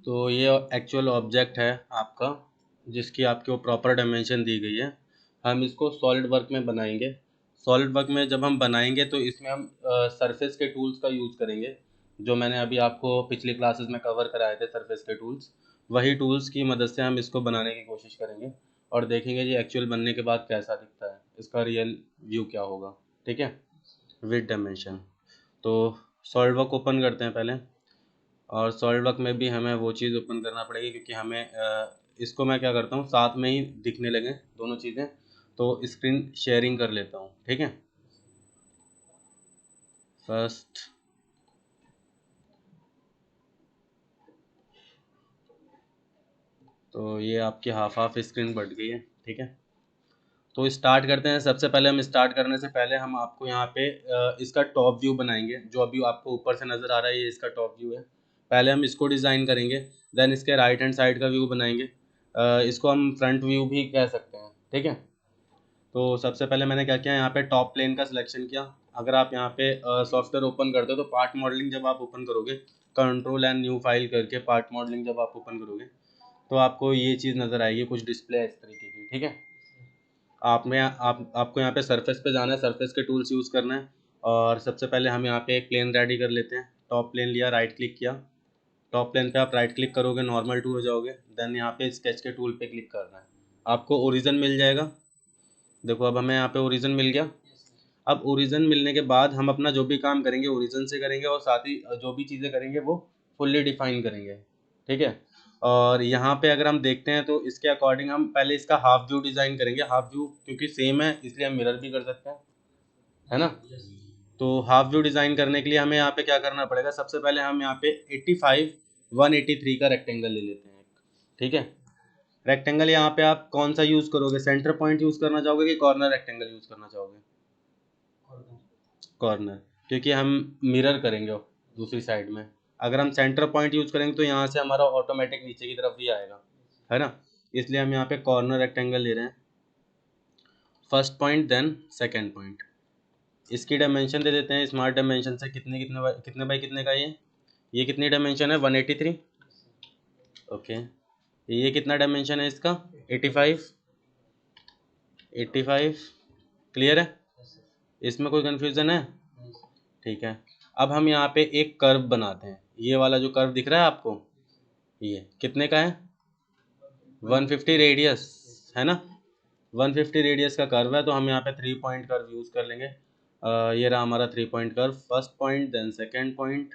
तो ये actual object है आपका, जिसकी आपको प्रॉपर डायमेंशन दी गई है। हम इसको सॉलिड वर्क में बनाएंगे। सॉलिड वर्क में जब हम बनाएंगे तो इसमें हम सरफेस के टूल्स का यूज़ करेंगे, जो मैंने अभी आपको पिछली क्लासेस में कवर कराए थे। सरफेस के टूल्स, वही टूल्स की मदद से हम इसको बनाने की कोशिश करेंगे और देखेंगे ये एक्चुअल बनने के बाद कैसा दिखता है, इसका रियल व्यू क्या होगा। ठीक है, विद डायमेंशन। तो सॉलिड वर्क ओपन करते हैं पहले, और सॉलिड वर्क में भी हमें वो चीज़ ओपन करना पड़ेगी, क्योंकि हमें इसको मैं क्या करता हूँ, साथ में ही दिखने लगे दोनों चीज़ें, तो स्क्रीन शेयरिंग कर लेता हूँ। ठीक है, फर्स्ट तो ये आपकी हाफ स्क्रीन बढ़ गई है। ठीक है, तो स्टार्ट करते हैं। सबसे पहले हम स्टार्ट करने से पहले हम आपको यहाँ पे इसका टॉप व्यू बनाएंगे। जो अभी आपको ऊपर से नज़र आ रहा है ये इसका टॉप व्यू है। पहले हम इसको डिज़ाइन करेंगे, देन इसके राइट हैंड साइड का व्यू बनाएंगे। इसको हम फ्रंट व्यू भी कह सकते हैं। ठीक है, तो सबसे पहले मैंने क्या किया, यहाँ पे टॉप प्लेन का सिलेक्शन किया। अगर आप यहाँ पे सॉफ्टवेयर ओपन करते हो तो पार्ट मॉडलिंग जब आप ओपन करोगे, कंट्रोल एंड न्यू फाइल करके पार्ट मॉडलिंग जब आप ओपन करोगे तो आपको ये चीज़ नज़र आएगी, कुछ डिस्प्ले इस तरीके की। ठीक है, आपको यहाँ पे सरफेस पे जाना है, सरफेस के टूल्स यूज़ करना है। और सबसे पहले हम यहाँ पे एक प्लेन रेडी कर लेते हैं। टॉप प्लेन लिया, राइट क्लिक किया। टॉप प्लेन पे आप राइट क्लिक करोगे, नॉर्मल टू हो जाओगे। देन यहाँ पे स्केच के टूल पे क्लिक करना है, आपको ओरिजिन मिल जाएगा। देखो अब हमें यहाँ पे ओरिजिन मिल गया। अब ओरिजिन मिलने के बाद हम अपना जो भी काम करेंगे ओरिजिन से करेंगे, और साथ ही जो भी चीज़ें करेंगे वो फुल्ली डिफाइन करेंगे। ठीक है, और यहाँ पे अगर हम देखते हैं तो इसके अकॉर्डिंग हम पहले इसका हाफ व्यू डिज़ाइन करेंगे। हाफ व्यू क्योंकि सेम है इसलिए हम मिरर भी कर सकते हैं, है ना। तो हाफ व्यू डिज़ाइन करने के लिए हमें यहाँ पे क्या करना पड़ेगा, सबसे पहले हम यहाँ पे 85 183 का रेक्टेंगल ले लेते हैं। ठीक है, रेक्टेंगल यहाँ पे आप कौन सा यूज़ करोगे, सेंटर पॉइंट यूज़ करना चाहोगे कि कॉर्नर रेक्टेंगल यूज़ करना चाहोगे? कॉर्नर, क्योंकि हम मिरर करेंगे दूसरी साइड में। अगर हम सेंटर पॉइंट यूज़ करेंगे तो यहाँ से हमारा ऑटोमेटिक नीचे की तरफ भी आएगा, है ना। इसलिए हम यहाँ पे कॉर्नर रेक्टेंगल ले रहे हैं। First point then second point. इसकी डायमेंशन दे देते हैं स्मार्ट डायमेंशन से, कितने बाई कितने का ये कितनी डायमेंशन है, 183। ओके, ये कितना डायमेंशन है इसका, 85। 85 क्लियर है, इसमें कोई कन्फ्यूज़न है? ठीक है, अब हम यहाँ पे एक कर्व बनाते हैं। ये वाला जो कर्व दिख रहा है आपको, ये कितने का है, 150 रेडियस, है ना। 150 रेडियस का कर्व है, तो हम यहाँ पे 3 पॉइंट कर्व यूज़ कर लेंगे। ये रहा हमारा 3 point curve, first point then second point.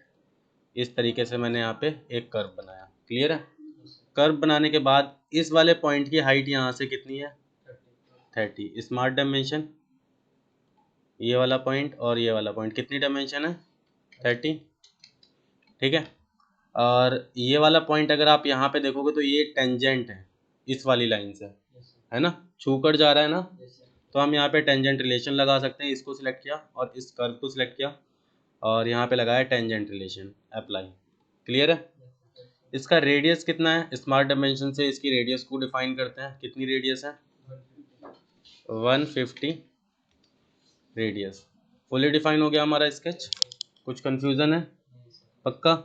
इस तरीके से मैंने यहाँ पे एक कर्व बनाया। क्लियर है, कर्व बनाने के बाद इस वाले पॉइंट की हाइट यहाँ से कितनी है, 30। स्मार्ट डायमेंशन, ये वाला पॉइंट और ये वाला पॉइंट कितनी डायमेंशन है, 30। ठीक है, और ये वाला पॉइंट अगर आप यहाँ पे देखोगे तो ये टेंजेंट है इस वाली लाइन से, है ना, छू कर जा रहा है ना। तो हम यहाँ पे टेंजेंट रिलेशन लगा सकते हैं। इसको सिलेक्ट किया और इस कर्व को सिलेक्ट किया और यहाँ पे लगाया टेंजेंट रिलेशन, अप्लाई। क्लियर है, इसका रेडियस कितना है, स्मार्ट डायमेंशन से इसकी रेडियस को डिफाइन करते हैं। कितनी रेडियस है, 150 रेडियस। फुली डिफाइन हो गया हमारा स्केच। कुछ कंफ्यूजन है, पक्का?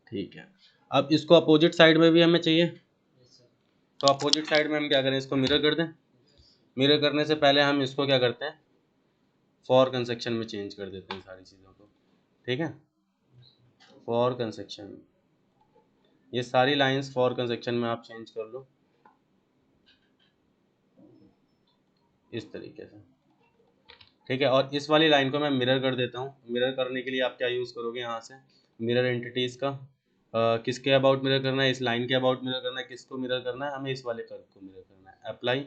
ठीक है, अब इसको अपोजिट साइड में भी हमें चाहिए, तो अपोजिट साइड में हम क्या करें, इसको मिरर कर दें। मिरर करने से पहले हम इसको क्या करते हैं, फॉर कंसेक्शन में चेंज कर देते हैं सारी चीज़ों को। ठीक है, फॉर कंसेक्शन, ये सारी लाइंस फॉर कंसेक्शन में आप चेंज कर लो इस तरीके से। ठीक है, और इस वाली लाइन को मैं मिरर कर देता हूँ। मिरर करने के लिए आप क्या यूज़ करोगे, यहाँ से मिरर एंटिटीज़ का किसके अबाउट मिरर करना है, इस लाइन के अबाउट मिरर करना है, किसको मिरर करना है, हमें इस वाले कर्व को मिरर करना है। अप्लाई।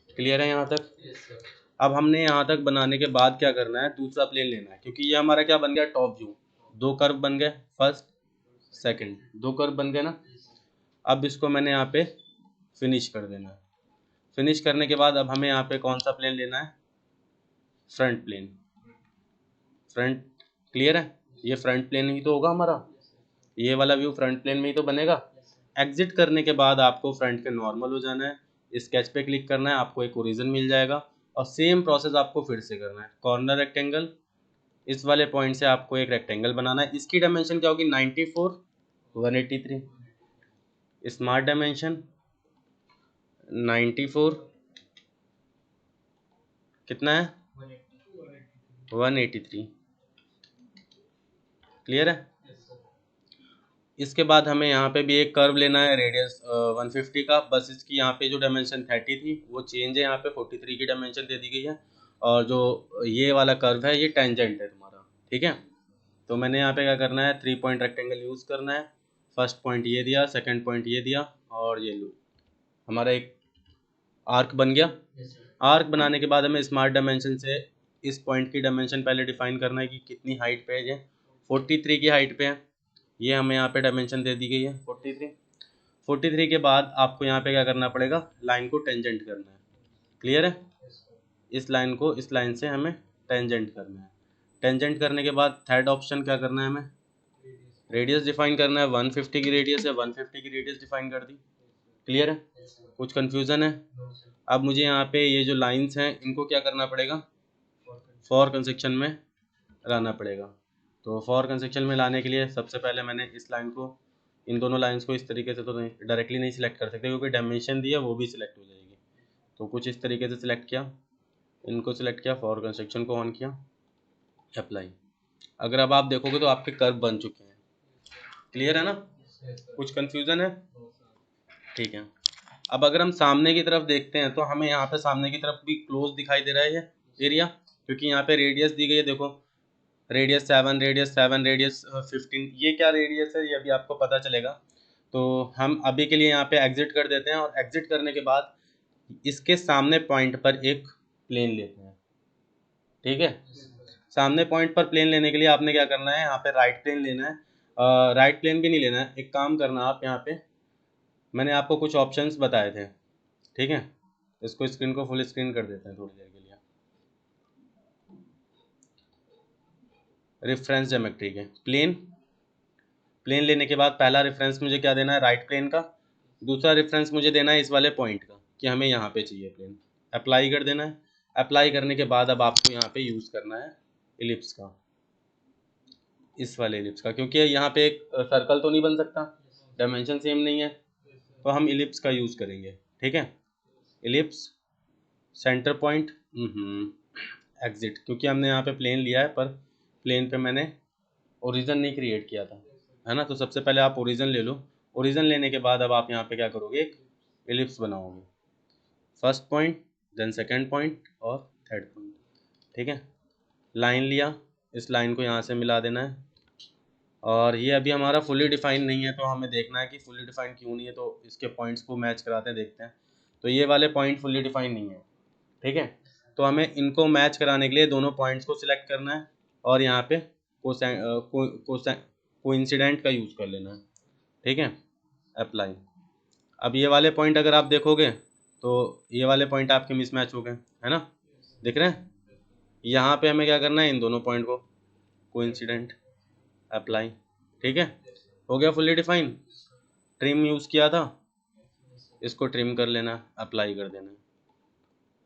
क्लियर है यहाँ तक? अब हमने यहाँ तक बनाने के बाद क्या करना है, दूसरा प्लेन लेना है, क्योंकि ये हमारा क्या बन गया, टॉप व्यू। दो कर्व बन गए, फर्स्ट सेकंड, दो कर्व बन गए ना। अब इसको मैंने यहाँ पे फिनिश कर देना है। फिनिश करने के बाद अब हमें यहाँ पे कौन सा प्लेन लेना है, फ्रंट प्लेन। फ्रंट, क्लियर है, ये फ्रंट प्लेन ही तो होगा हमारा, ये वाला व्यू फ्रंट प्लेन में ही तो बनेगा। एग्जिट करने के बाद आपको फ्रंट के नॉर्मल हो जाना है, स्केच पे क्लिक करना है, आपको एक ओरिजिन मिल जाएगा। और सेम प्रोसेस आपको फिर से करना है। कॉर्नर रेक्टेंगल, इस वाले पॉइंट से आपको एक रेक्टेंगल बनाना है। इसकी डायमेंशन क्या होगी, 94 183, स्मार्ट डायमेंशन 94, कितना है 183। क्लियर है। इसके बाद हमें यहाँ पे भी एक कर्व लेना है रेडियस 150 का, बस इसकी यहाँ पे जो डायमेंशन 30 थी वो चेंज है, यहाँ पे 43 की डायमेंशन दे दी गई है, और जो ये वाला कर्व है ये टेंजेंट है तुम्हारा। ठीक है, तो मैंने यहाँ पे क्या करना है, 3 पॉइंट रेक्टेंगल यूज़ करना है। फर्स्ट पॉइंट ये दिया, सेकंड पॉइंट ये दिया, और ये लो हमारा एक आर्क बन गया। आर्क बनाने के बाद हमें स्मार्ट डायमेंशन से इस पॉइंट की डायमेंशन पहले डिफाइन करना है कि कितनी हाइट पे है। ये 43 की हाइट पे है, ये हमें यहाँ पे डायमेंशन दे दी गई है 43 के बाद आपको यहाँ पे क्या करना पड़ेगा, लाइन को टेंजेंट करना है। क्लियर है, इस लाइन को इस लाइन से हमें टेंजेंट करना है। टेंजेंट करने के बाद थर्ड ऑप्शन क्या करना है, हमें रेडियस डिफाइन करना है। 150 की रेडियस है, 150 की रेडियस डिफाइन कर दी। क्लियर है, कुछ कन्फ्यूज़न है। अब मुझे यहाँ पे ये जो लाइंस हैं इनको क्या करना पड़ेगा, फॉर कंसेक्शन में लाना पड़ेगा। तो फॉर कंसेक्शन में लाने के लिए सबसे पहले मैंने इस लाइन को, इन दोनों लाइंस को इस तरीके से तो नहीं डायरेक्टली नहीं सिलेक्ट कर सकते क्योंकि डायमेंशन दिया वो भी सिलेक्ट हो जाएगी, तो कुछ इस तरीके से सिलेक्ट किया, इनको सिलेक्ट किया, फॉर कंसेक्शन को ऑन किया, अप्लाई। अगर अब आप देखोगे तो आपके कर्व बन चुके हैं। क्लियर है ना, कुछ कन्फ्यूज़न है। ठीक है, अब अगर हम सामने की तरफ देखते हैं तो हमें यहाँ पे सामने की तरफ भी क्लोज दिखाई दे रहा है ये एरिया, क्योंकि यहाँ पे रेडियस दी गई है। देखो रेडियस 7, रेडियस 7, रेडियस 15, ये क्या रेडियस है ये अभी आपको पता चलेगा। तो हम अभी के लिए यहाँ पे एग्जिट कर देते हैं, और एग्जिट करने के बाद इसके सामने पॉइंट पर एक प्लेन लेते हैं। ठीक है, सामने पॉइंट पर प्लेन लेने के लिए आपने क्या करना है, यहाँ पे राइट प्लेन लेना है। राइट प्लेन भी नहीं लेना है, एक काम करना आप यहाँ पे, मैंने आपको कुछ ऑप्शंस बताए थे। ठीक है, इसको स्क्रीन को फुल स्क्रीन कर देते हैं थोड़ी देर के लिए। रेफरेंस ज्योमेट्री के प्लेन लेने के बाद पहला रेफरेंस मुझे क्या देना है, राइट प्लेन का। दूसरा रेफरेंस मुझे देना है इस वाले पॉइंट का कि हमें यहाँ पे चाहिए प्लेन। अप्लाई कर देना है। अप्लाई करने के बाद अब आपको यहाँ पे यूज़ करना है इलिप्स का, इस वाले इलिप्स का, क्योंकि यहाँ पे एक सर्कल तो नहीं बन सकता, डायमेंशन सेम नहीं है, तो हम इलिप्स का यूज़ करेंगे। ठीक है, इलिप्स सेंटर पॉइंट एग्जिट, क्योंकि हमने यहाँ पे प्लेन लिया है पर प्लेन पे मैंने ओरिजिन नहीं क्रिएट किया था, है ना। तो सबसे पहले आप ओरिजिन ले लो। ओरिजिन लेने के बाद अब आप यहाँ पे क्या करोगे, एक एलिप्स बनाओगे। First point, then second point और थर्ड पॉइंट। ठीक है, लाइन लिया, इस लाइन को यहाँ से मिला देना है। और ये अभी हमारा फुली डिफाइन नहीं है, तो हमें देखना है कि फुली डिफाइन क्यों नहीं है, तो इसके पॉइंट्स को मैच कराते हैं, देखते हैं। तो ये वाले पॉइंट फुली डिफाइन नहीं है। ठीक है, तो हमें इनको मैच कराने के लिए दोनों पॉइंट्स को सिलेक्ट करना है, और यहाँ पे कोइंसिडेंट का यूज़ कर लेना है। ठीक है, अप्लाई। अब ये वाले पॉइंट अगर आप देखोगे तो ये वाले पॉइंट आपके मिसमैच हो गए, है ना, दिख रहे हैं। यहाँ पे हमें क्या करना है, इन दोनों पॉइंट को कोइंसिडेंट, अप्लाई। ठीक है, हो गया फुल्ली डिफाइन। ट्रिम यूज़ किया था, इसको ट्रिम कर लेना, अप्लाई कर देना।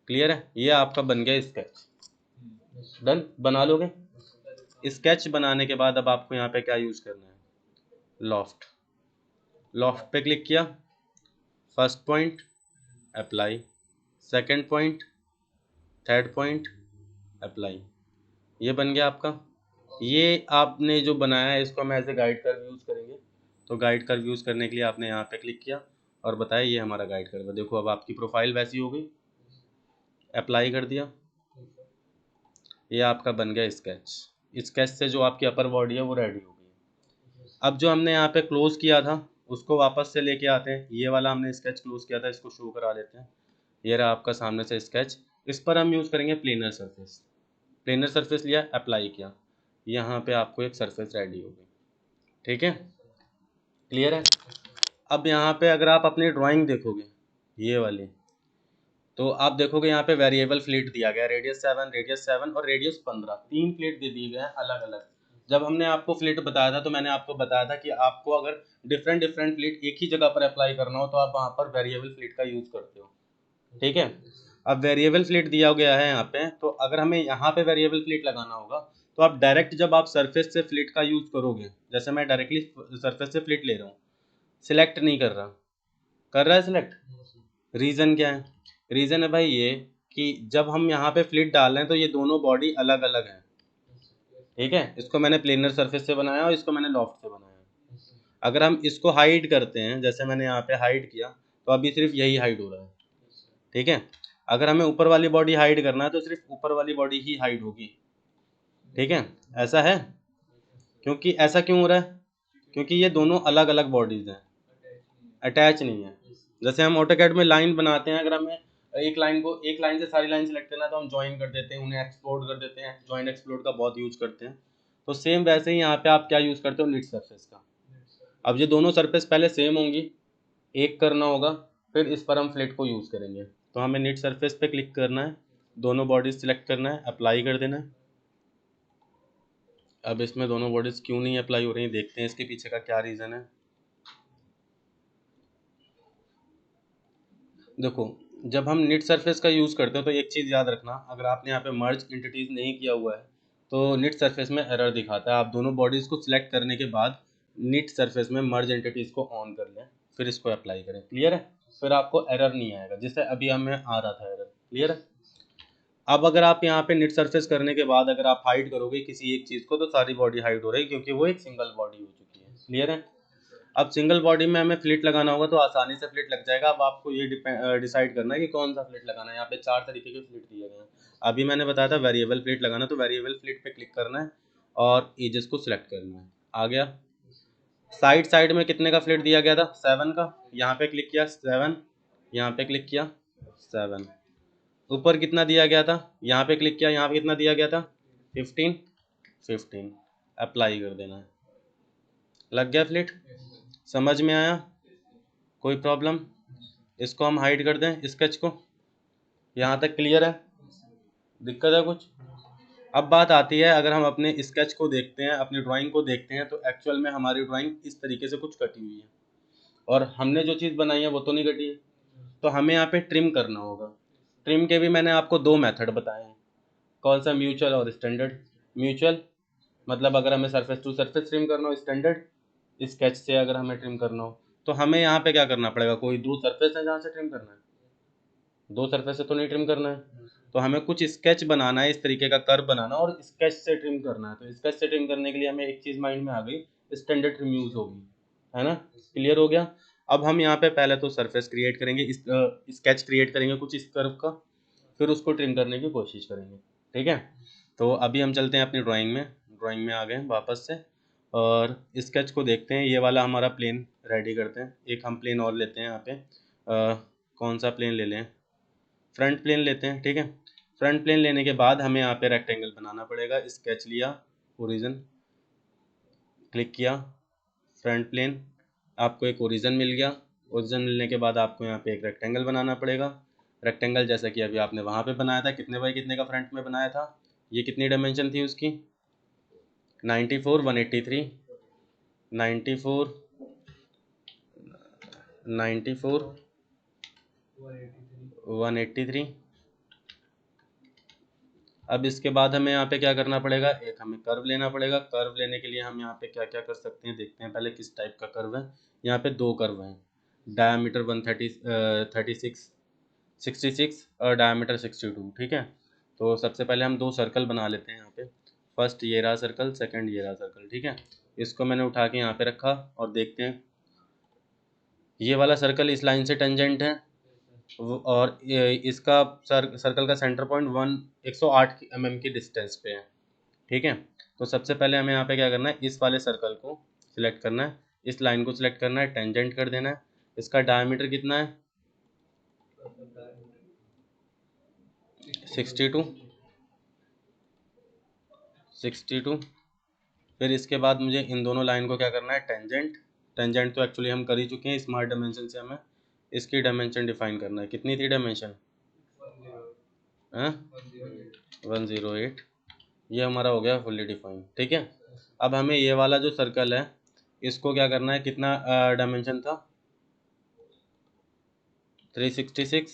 क्लियर है, ये आपका बन गया स्केच। डन, बना लोगे। स्केच बनाने के बाद अब आपको यहाँ पे क्या यूज़ करना है, लॉफ्ट। लॉफ्ट पे क्लिक किया, first point, apply, second point, third point, apply. ये बन गया आपका। ये आपने जो बनाया है इसको हम ऐसे गाइड कर्व यूज़ करेंगे। तो गाइड कर्व यूज़ करने के लिए आपने यहाँ पे क्लिक किया और बताया ये हमारा गाइड कर्व है। देखो अब आपकी प्रोफाइल वैसी हो गई, अप्लाई कर दिया, ये आपका बन गया स्केच। स्केच से जो आपकी अपर बॉडी है वो रेडी हो गई। अब जो हमने यहाँ पे क्लोज किया था उसको वापस से लेके आते हैं। ये वाला हमने स्केच क्लोज किया था, इसको शो करा लेते हैं। ये रहा आपका सामने से स्केच। इस पर हम यूज़ करेंगे प्लेनर सरफेस। प्लेनर सरफेस लिया, अप्लाई किया, यहाँ पे आपको एक सरफेस रेडी हो गई। ठीक है, क्लियर है। अब यहाँ पे अगर आप अपनी ड्राइंग देखोगे ये वाली, तो आप देखोगे यहाँ पे वेरिएबल फ्लीट दिया गया, रेडियस 7 और रेडियस 15, 3 फ्लीट दे दिए गए हैं अलग अलग। जब हमने आपको फ्लीट बताया था तो मैंने आपको बताया था कि आपको अगर डिफरेंट फ्लीट एक ही जगह पर अप्लाई करना हो तो आप वहाँ पर वेरिएबल फ्लीट का यूज़ करते हो। ठीक है, अब वेरिएबल फ्लीट दिया गया है यहाँ पे, तो अगर हमें यहाँ पे वेरिएबल फ्लीट लगाना होगा तो आप डायरेक्ट जब आप सरफेस से फ्लिट का यूज़ करोगे, जैसे मैं डायरेक्टली सरफेस से फ्लिट ले रहा हूँ, सिलेक्ट नहीं कर रहा, कर रहा है सिलेक्ट। रीज़न क्या है? रीज़न है भाई ये कि जब हम यहाँ पे फ्लिट डाल रहे हैं तो ये दोनों बॉडी अलग अलग हैं, ठीक है। इसको मैंने प्लेनर सरफेस से बनाया और इसको मैंने लॉफ्ट से बनाया। अगर हम इसको हाइड करते हैं, जैसे मैंने यहाँ पे हाइड किया, तो अभी सिर्फ यही हाइड हो रहा है, ठीक है। अगर हमें ऊपर वाली बॉडी हाइड करना है तो सिर्फ ऊपर वाली बॉडी ही हाइड होगी, ठीक है। ऐसा है, क्योंकि ऐसा क्यों हो रहा है? क्योंकि ये दोनों अलग अलग बॉडीज हैं, अटैच नहीं है। जैसे हम ऑटोकैड में लाइन बनाते हैं, अगर हमें एक लाइन से सारी लाइन सेलेक्ट करना है तो हम ज्वाइन कर देते हैं, उन्हें एक्सप्लोड कर देते हैं, ज्वाइन एक्सप्लोड का बहुत यूज करते हैं। तो सेम वैसे ही यहाँ पे आप क्या यूज करते हो, निट सरफेस का। अब ये दोनों सरफेस पहले सेम होंगी, एक करना होगा, फिर इस पर हम फ्लिट को यूज करेंगे। तो हमें निट सरफेस पे क्लिक करना है, दोनों बॉडीज सिलेक्ट करना है, अप्लाई कर देना है। अब इसमें दोनों बॉडीज क्यों नहीं अप्लाई हो रही हैं, देखते हैं इसके पीछे का क्या रीज़न है। देखो, जब हम निट सरफेस का यूज़ करते हैं तो एक चीज़ याद रखना, अगर आपने यहाँ पे मर्ज एंटिटीज़ नहीं किया हुआ है तो निट सरफेस में एरर दिखाता है। आप दोनों बॉडीज़ को सिलेक्ट करने के बाद निट सरफेस में मर्ज एंटिटीज़ को ऑन कर लें, फिर इसको अप्लाई करें, क्लियर है। फिर आपको एरर नहीं आएगा, जिससे अभी हमें आ रहा था एरर, क्लियर है। अब अगर आप यहाँ पे निट सरफेस करने के बाद अगर आप हाइड करोगे किसी एक चीज़ को तो सारी बॉडी हाइड हो रही है, क्योंकि वो एक सिंगल बॉडी हो चुकी है, क्लियर है। अब सिंगल बॉडी में हमें फ्लिट लगाना होगा तो आसानी से फ्लिट लग जाएगा। अब आपको ये डिसाइड करना है कि कौन सा फ्लिट लगाना है। यहाँ पे 4 तरीके के फ्लिट दिए गए हैं। अभी मैंने बताया था वेरिएबल फ्लिट लगाना, तो वेरिएबल फ्लिट पे क्लिक करना है और एजेस को सिलेक्ट करना है। आ गया। साइड में कितने का फ्लिट दिया गया था, 7 का। यहाँ पे क्लिक किया 7, यहाँ पे क्लिक किया 7। ऊपर कितना दिया गया था, यहाँ पे क्लिक किया, यहाँ पे कितना दिया गया था 15। अप्लाई कर देना है, लग गया फ्लिट। समझ में आया, कोई प्रॉब्लम? इसको हम हाइड कर दें, स्केच को। यहाँ तक क्लियर है, दिक्कत है कुछ? अब बात आती है, अगर हम अपने स्केच को देखते हैं, अपनी ड्राइंग को देखते हैं, तो एक्चुअल में हमारी ड्राइंग इस तरीके से कुछ कटी हुई है और हमने जो चीज़ बनाई है वो तो नहीं कटी है। तो हमें यहाँ पे ट्रिम करना होगा। ट्रिम के भी मैंने आपको 2 मेथड बताए हैं, कौन सा, म्यूचुअल और स्टैंडर्ड। म्यूचुअल मतलब अगर हमें सरफेस टू सरफेस ट्रिम करना हो, स्टैंडर्ड स्केच से अगर हमें ट्रिम करना हो। तो हमें यहाँ पे क्या करना पड़ेगा, कोई 2 सरफेस है जहाँ से ट्रिम करना है, 2 सरफेस से तो नहीं ट्रिम करना है। तो हमें कुछ स्केच बनाना है, इस तरीके का कर्व बनाना और स्केच से ट्रिम करना है। तो स्केच से ट्रिम करने के लिए हमें एक चीज़ माइंड में आ गई, स्टैंडर्ड ट्रिम यूज होगी, है ना। क्लियर हो गया। अब हम यहाँ पे पहले तो सरफेस क्रिएट करेंगे, स्केच क्रिएट करेंगे कुछ इस कर्व का, फिर उसको ट्रिम करने की कोशिश करेंगे, ठीक है। तो अभी हम चलते हैं अपनी ड्राइंग में आ गए वापस से और स्केच को देखते हैं। ये वाला हमारा प्लेन रेडी करते हैं, एक हम प्लेन और लेते हैं यहाँ पे। कौन सा प्लेन ले लें, फ्रंट प्लेन लेते हैं, ठीक है। फ्रंट प्लेन लेने के बाद हमें यहाँ पे रेक्टेंगल बनाना पड़ेगा। स्केच लिया, ओरिजिन क्लिक किया, फ्रंट प्लेन, आपको एक ओरिजिन मिल गया। ओरिजिन मिलने के बाद आपको यहाँ पे एक रेक्टेंगल बनाना पड़ेगा। रेक्टेंगल जैसा कि अभी आपने वहाँ पे बनाया था, कितने बाई कितने का फ्रंट में बनाया था, ये कितनी डायमेंशन थी उसकी, 94, 183, 94, 94, 183। अब इसके बाद हमें यहाँ पे क्या करना पड़ेगा, एक हमें कर्व लेना पड़ेगा। कर्व लेने के लिए हम यहाँ पे क्या क्या कर सकते हैं देखते हैं पहले, किस टाइप का कर्व है। यहाँ पे 2 कर्व हैं, डायामीटर 66 और डायामीटर 62, ठीक है। तो सबसे पहले हम 2 सर्कल बना लेते हैं यहाँ पे। फर्स्ट ये रहा सर्कल, सेकंड ये रहा सर्कल, ठीक है। इसको मैंने उठा के यहाँ पे रखा और देखते हैं, ये वाला सर्कल इस लाइन से टेंजेंट है और इसका सर्कल का सेंटर पॉइंट 108 mm की डिस्टेंस पे है, ठीक है। तो सबसे पहले हमें यहाँ पे क्या करना है, इस वाले सर्कल को सिलेक्ट करना है, इस लाइन को सिलेक्ट करना है, टेंजेंट कर देना है। इसका डायमीटर कितना है, 62। फिर इसके बाद मुझे इन दोनों लाइन को क्या करना है, टेंजेंट तो एक्चुअली हम कर ही चुके हैं, स्मार्ट डायमेंशन से हमें इसकी डायमेंशन डिफाइन करना है। कितनी थी डायमेंशन, 108। ये हमारा हो गया फुल्ली डिफाइन, ठीक है। अब हमें ये वाला जो सर्कल है इसको क्या करना है, कितना डायमेंशन था, 366।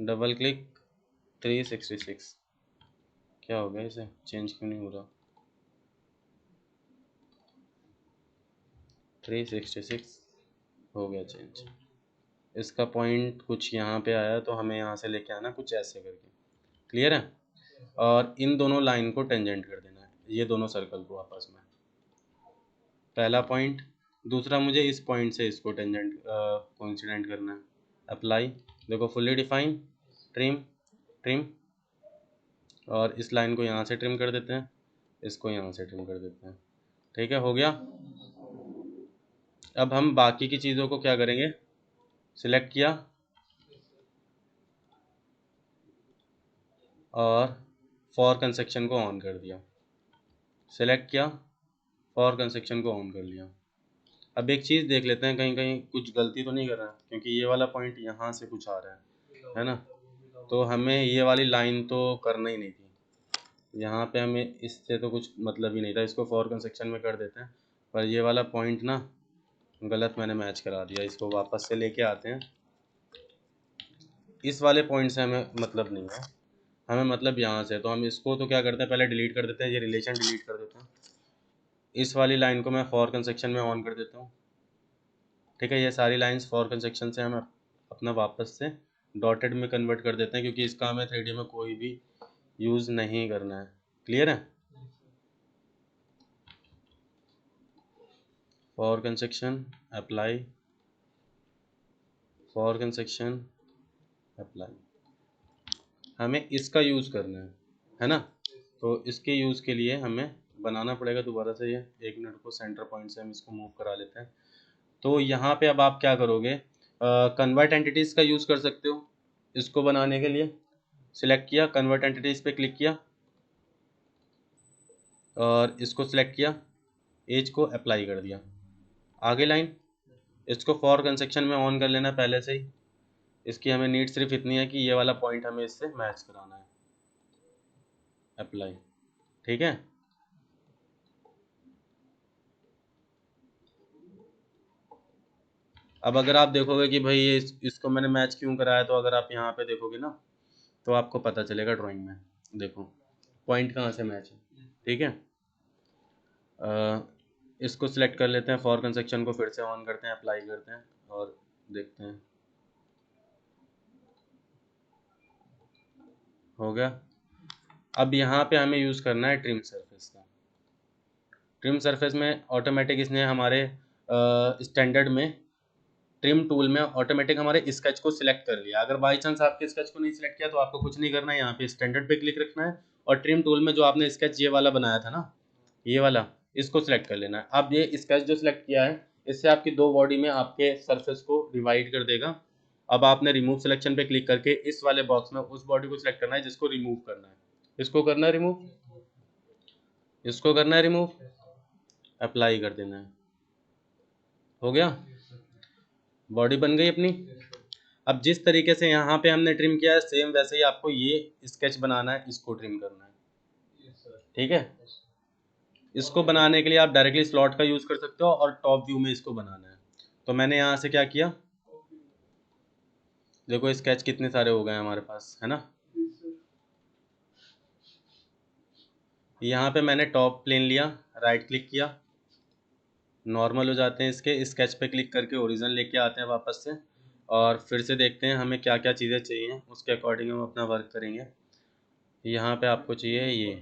डबल क्लिक 366, क्या हो गया इसे चेंज क्यों नहीं हो रहा? 366 हो गया चेंज। इसका पॉइंट कुछ यहाँ पे आया तो हमें यहाँ से लेके आना कुछ ऐसे करके, क्लियर है? और इन दोनों लाइन को टेंजेंट कर देना है, ये दोनों सर्कल को आपस में, पहला पॉइंट। दूसरा मुझे इस पॉइंट से इसको टेंजेंट कोइंसिडेंट करना है। अप्लाई, देखो फुल्ली डिफाइन, ट्रिम, ट्रिम, और इस लाइन को यहाँ से ट्रिम कर देते हैं, इसको यहाँ से ट्रिम कर देते हैं। ठीक है, हो गया। अब हम बाकी की चीज़ों को क्या करेंगे, सिलेक्ट किया और फॉर कंस्ट्रक्शन को ऑन कर दिया, सेलेक्ट किया, फॉर कंस्ट्रक्शन को ऑन कर लिया। अब एक चीज़ देख लेते हैं कहीं कहीं कुछ गलती तो नहीं कर रहा है, क्योंकि ये वाला पॉइंट यहाँ से कुछ आ रहा है ना? तो हमें ये वाली लाइन तो करना ही नहीं थी, यहाँ पे हमें इससे तो कुछ मतलब ही नहीं था, इसको फॉर कंस्ट्रक्शन में कर देते हैं। पर ये वाला पॉइंट ना गलत मैंने मैच करा दिया, इसको वापस से लेके आते हैं। इस वाले पॉइंट से हमें मतलब नहीं है, हमें मतलब यहाँ से, तो हम इसको तो क्या करते हैं, पहले डिलीट कर देते हैं, ये रिलेशन डिलीट कर देते हैं। इस वाली लाइन को मैं फॉर कंस्ट्रक्शन में ऑन कर देता हूँ। ठीक है, ये सारी लाइंस फॉर कंस्ट्रक्शन से हम अपना वापस से डॉटेड में कन्वर्ट कर देते हैं, क्योंकि इसका हमें 3D में कोई भी यूज़ नहीं करना है। क्लियर है? For construction apply, for construction apply, हमें इसका यूज़ करना है ना? तो इसके यूज़ के लिए हमें बनाना पड़ेगा दोबारा से, ये 1 मिनट को सेंटर पॉइंट से हम इसको मूव करा लेते हैं। तो यहाँ पे अब आप क्या करोगे, कन्वर्ट एंटिटीज़ का यूज़ कर सकते हो इसको बनाने के लिए। सिलेक्ट किया, कन्वर्ट एंटिटीज़ पे क्लिक किया और इसको सिलेक्ट किया, एज को अप्लाई कर दिया। आगे लाइन, इसको फॉर कंस्ट्रक्शन में ऑन कर लेना पहले से ही। इसकी हमें नीड सिर्फ इतनी है कि ये वाला पॉइंट हमें इससे मैच कराना है। अप्लाई, ठीक है। अब अगर आप देखोगे कि भाई ये इसको मैंने मैच क्यों कराया, तो अगर आप यहाँ पे देखोगे ना तो आपको पता चलेगा ड्राइंग में। देखो पॉइंट कहाँ से मैच है, ठीक है। इसको सिलेक्ट कर लेते हैं, फॉर कंस्ट्रक्शन को फिर से ऑन करते हैं, अप्लाई करते हैं और देखते हैं, हो गया। अब यहाँ पे हमें यूज़ करना है ट्रिम सरफेस का। ट्रिम सरफेस में ऑटोमेटिक इसने हमारे स्टैंडर्ड में ट्रिम टूल में ऑटोमेटिक हमारे स्केच को सिलेक्ट कर लिया। अगर बाई चांस आपके स्केच को नहीं सिलेक्ट किया तो आपको कुछ नहीं करना है, यहाँ पे स्टैंडर्ड पे क्लिक रखना है और ट्रिम टूल में जो आपने स्केच ये वाला बनाया था ना, ये वाला, इसको सिलेक्ट कर लेना है। अब ये स्केच जो सिलेक्ट किया है इससे आपकी दो बॉडी में आपके सरफेस को डिवाइड कर देगा। अब आपने रिमूव सिलेक्शन पे क्लिक करके इस वाले बॉक्स में उस बॉडी को सिलेक्ट करना है जिसको रिमूव करना है। इसको करना है रिमूव, इसको करना है रिमूव, अप्लाई कर देना है, हो गया। बॉडी बन गई अपनी। अब जिस तरीके से यहाँ पे हमने ट्रिम किया है सेम वैसे ही आपको ये स्केच बनाना है, इसको ट्रिम करना है, ठीक है। इसको बनाने के लिए आप डायरेक्टली स्लॉट का यूज़ कर सकते हो और टॉप व्यू में इसको बनाना है। तो मैंने यहाँ से क्या किया, देखो स्केच कितने सारे हो गए हैं हमारे पास, है ना। यहाँ पे मैंने टॉप प्लेन लिया, राइट क्लिक किया, नॉर्मल हो जाते हैं इसके, स्केच पे क्लिक करके ओरिजिनल लेके आते हैं वापस से और फिर से देखते हैं हमें क्या क्या चीज़ें चाहिए, उसके अकॉर्डिंग हम अपना वर्क करेंगे। यहाँ पे आपको चाहिए ये,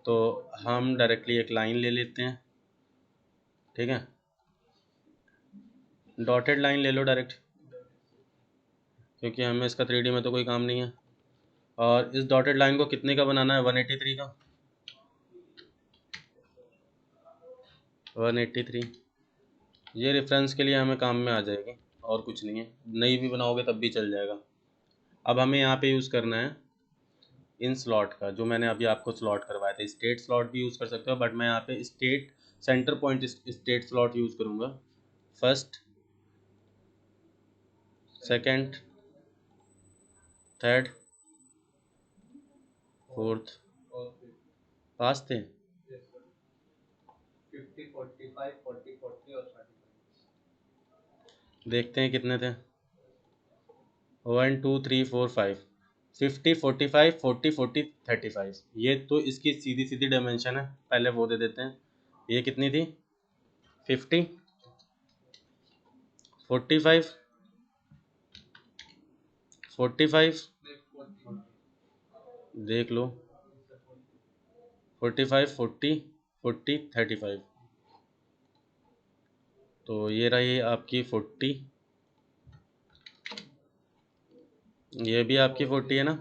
तो हम डायरेक्टली एक लाइन ले लेते हैं, ठीक है। डॉटेड लाइन ले लो डायरेक्ट, क्योंकि हमें इसका 3D में तो कोई काम नहीं है। और इस डॉटेड लाइन को कितने का बनाना है, 183 का, 183। ये रेफरेंस के लिए हमें काम में आ जाएगी और कुछ नहीं है, नहीं भी बनाओगे तब भी चल जाएगा। अब हमें यहाँ पे यूज़ करना है इन स्लॉट का, जो मैंने अभी आपको स्लॉट करवाया था। स्टेट स्लॉट भी यूज़ कर सकते हो बट मैं यहाँ पे state centre point state slot use करूँगा। फर्स्ट, सेकंड, थर्ड, फोर्थ, पाँच थे, 50, 45, 40, 40 और 35। देखते हैं कितने थे, 1 2 3 4 5, 50, 45, 40, 40, 35, ये तो इसकी सीधी सीधी डायमेंशन है। पहले वो दे देते हैं। ये कितनी थी? 50, 45, 45, देख लो, 45, 40, 40, 35। तो ये रही आपकी 40, ये भी आपकी 40 है ना,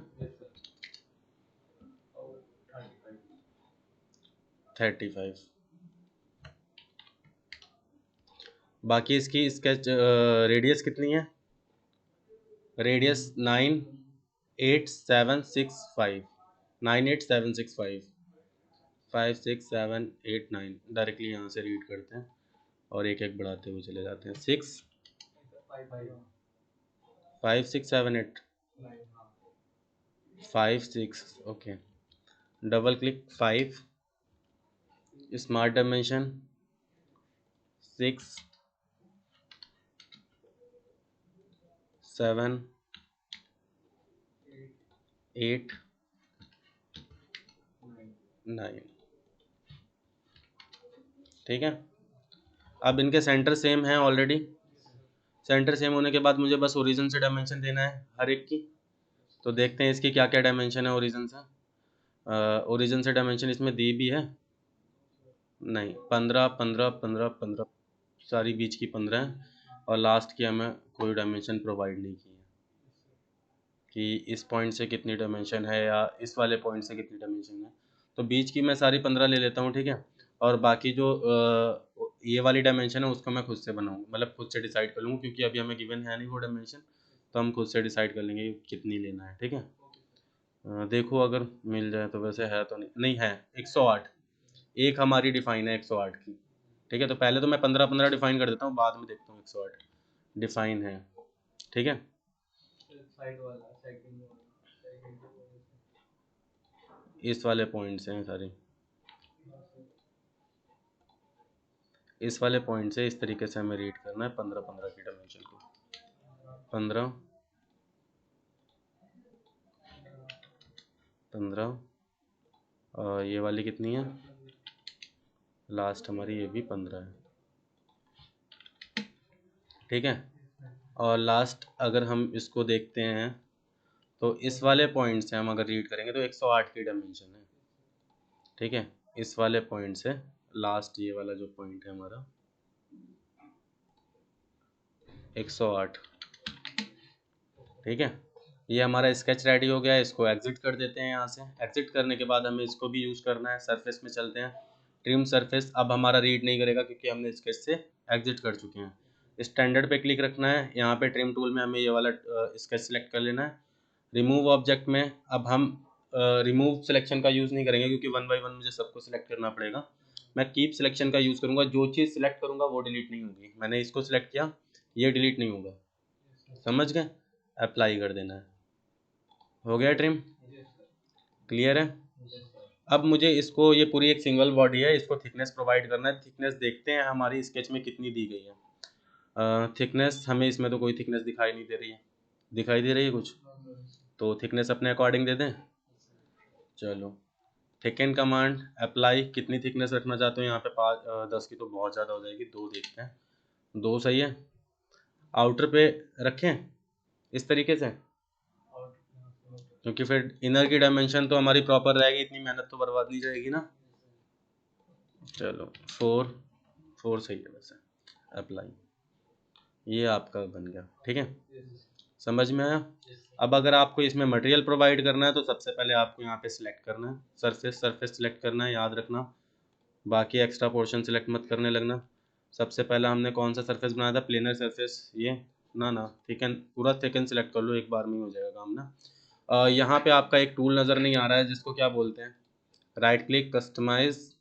35। बाकी इसकी स्केच रेडियस कितनी है? रेडियस 98765, 98765, 56789। डायरेक्टली यहाँ से रीड करते हैं और एक एक बढ़ाते हुए चले जाते हैं। 6, 5, 6, 7, 8, 5, 6, okay. Double click 5, smart dimension 6, 7, 8, 9। ठीक है। अब इनके सेंटर सेम हैं ऑलरेडी। सेंटर सेम होने के बाद मुझे बस ओरिजिन से डायमेंशन देना है हर एक की। तो देखते हैं इसकी क्या क्या डायमेंशन है ओरिजिन से। ओरिजिन से डायमेंशन इसमें दी भी है नहीं, 15, 15, 15, 15, सारी बीच की 15 है और लास्ट की हमें कोई डायमेंशन प्रोवाइड नहीं की है कि इस पॉइंट से कितनी डायमेंशन है या इस वाले पॉइंट से कितनी डायमेंशन है। तो बीच की मैं सारी 15 ले लेता हूँ, ठीक है। और बाकी जो ये वाली डायमेंशन है उसको मैं खुद से बनाऊँ, मतलब खुद से डिसाइड कर लूँगा, क्योंकि अभी हमें गिवन है नहीं वो डायमेंशन। तो हम खुद से डिसाइड कर लेंगे कितनी लेना है, ठीक है। देखो अगर मिल जाए तो, वैसे है तो नहीं है 108। एक हमारी डिफाइन है 108 की, ठीक है। तो पहले तो मैं 15-15 डिफाइन कर देता हूँ, बाद में देखता हूँ 108 डिफाइन है, ठीक है। इस वाले पॉइंट हैं सारी, इस वाले पॉइंट से इस तरीके से हमें रीड करना है 15-15 की डायमेंशन को। 15, 15, और ये वाली कितनी है लास्ट हमारी, ये भी 15 है, ठीक है। और लास्ट अगर हम इसको देखते हैं तो इस वाले पॉइंट से हम अगर रीड करेंगे तो 108 की डायमेंशन है, ठीक है। इस वाले पॉइंट से लास्ट ये वाला जो पॉइंट है हमारा 108, ठीक है। ये हमारा स्केच रेडी हो गया है। इसको एग्जिट कर देते हैं यहाँ से। एग्जिट करने के बाद हमें इसको भी यूज़ करना है। सरफेस में चलते हैं, ट्रिम सरफेस। अब हमारा रीड नहीं करेगा क्योंकि हमने स्केच से एग्जिट कर चुके हैं। स्टैंडर्ड पे क्लिक रखना है। यहाँ पे ट्रिम टूल में हमें ये वाला स्केच सेलेक्ट कर लेना है। रिमूव ऑब्जेक्ट में अब हम रिमूव सिलेक्शन का यूज़ नहीं करेंगे क्योंकि 1 बाई 1 मुझे सबको सिलेक्ट करना पड़ेगा। मैं कीप सिलेक्शन का यूज़ करूँगा। जो चीज़ सिलेक्ट करूँगा वो डिलीट नहीं होगी। मैंने इसको सिलेक्ट किया, ये डिलीट नहीं होगा, समझ गए। अप्लाई कर देना है। हो गया ट्रिम, क्लियर है। अब मुझे इसको, ये पूरी एक सिंगल बॉडी है, इसको थिकनेस प्रोवाइड करना है। थिकनेस देखते हैं हमारी स्केच में कितनी दी गई है। थिकनेस हमें इसमें तो कोई थिकनेस दिखाई नहीं दे रही है। दिखाई दे रही है कुछ? तो थिकनेस अपने अकॉर्डिंग दे दें। चलो, थिकन कमांड अप्लाई। कितनी थिकनेस रखना चाहते हो यहाँ पे? 10 की तो बहुत ज़्यादा हो जाएगी, 2 देखते हैं। 2 सही है। आउटर पे रखें इस तरीके से, क्योंकि फिर इनर की डायमेंशन तो हमारी प्रॉपर रहेगी, इतनी मेहनत तो बर्बाद नहीं जाएगी ना। चलो 4 सही है वैसे। अप्लाई, ये आपका बन गया, ठीक है। समझ में आया। अब अगर आपको इसमें मटेरियल प्रोवाइड करना है तो सबसे पहले आपको यहाँ पे सिलेक्ट करना है, सरफेस सिलेक्ट करना है, याद रखना। बाकी एक्स्ट्रा पोर्शन सिलेक्ट मत करने लगना। सबसे पहला हमने कौन सा सरफेस बनाया था? Planar surface. ये ना थिकन, पूरा थिकन सिलेक्ट कर लो, एक बार में ही हो जाएगा काम ना। यहाँ पे आपका एक टूल नज़र नहीं आ रहा है जिसको क्या बोलते हैं? राइट क्लिक, कस्टमाइज,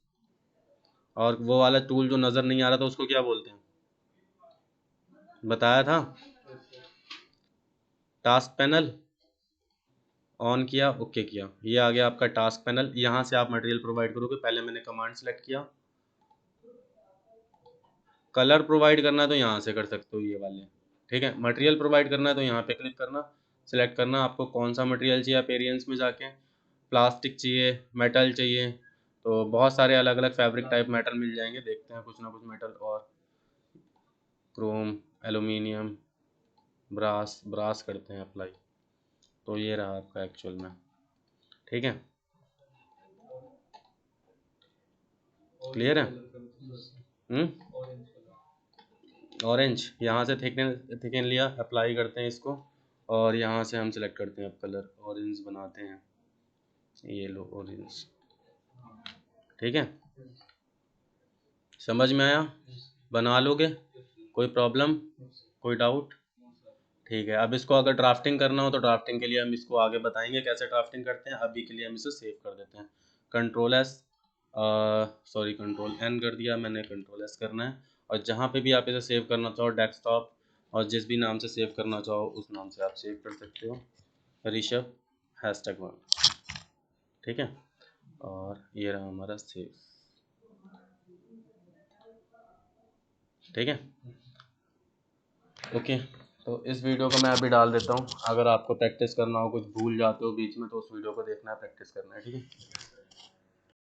और वो वाला टूल जो नज़र नहीं आ रहा था उसको क्या बोलते हैं? बताया था, टास्क पैनल। ऑन किया, ओके किया, ये आ गया आपका टास्क पैनल। यहाँ से आप मटेरियल प्रोवाइड करोगे। पहले मैंने कमांड सेलेक्ट किया। कलर प्रोवाइड करना है तो यहाँ से कर सकते हो, ये वाले, ठीक है। मटेरियल प्रोवाइड करना है तो यहाँ पे क्लिक करना। सिलेक्ट करना आपको कौन सा मटेरियल चाहिए। अपेरियंस में जाके प्लास्टिक चाहिए, मेटल चाहिए, तो बहुत सारे अलग अलग फैब्रिक टाइप मेटल मिल जाएंगे। देखते हैं कुछ ना कुछ मेटल, और क्रोम, एलुमिनियम, ब्रास करते हैं अप्लाई। तो ये रहा आपका एक्चुअल में, ठीक है, क्लियर है। ऑरेंज यहाँ से थिकन लिया, अप्लाई करते हैं इसको, और यहाँ से हम सिलेक्ट करते हैं अब कलर, ऑरेंज बनाते हैं, ये लो ऑरेंज, ठीक है, समझ में आया, बना लोगे, कोई प्रॉब्लम, कोई डाउट, ठीक है। अब इसको अगर ड्राफ्टिंग करना हो तो ड्राफ्टिंग के लिए हम इसको आगे बताएंगे कैसे ड्राफ्टिंग करते हैं। अभी के लिए हम इसे सेव कर देते हैं, control S, sorry control N कर दिया मैंने, कंट्रोल एस करना है, और जहाँ पे भी आप इसे सेव करना चाहो, डेस्कटॉप और जिस भी नाम से सेव करना चाहो उस नाम से आप सेव कर सकते हो, ऋषभ #1, ठीक है, और ये रहा हमारा सेव, ठीक है, ओके। तो इस वीडियो को मैं अभी डाल देता हूँ, अगर आपको प्रैक्टिस करना हो, कुछ भूल जाते हो बीच में, तो उस वीडियो को देखना है, प्रैक्टिस करना है, ठीक है।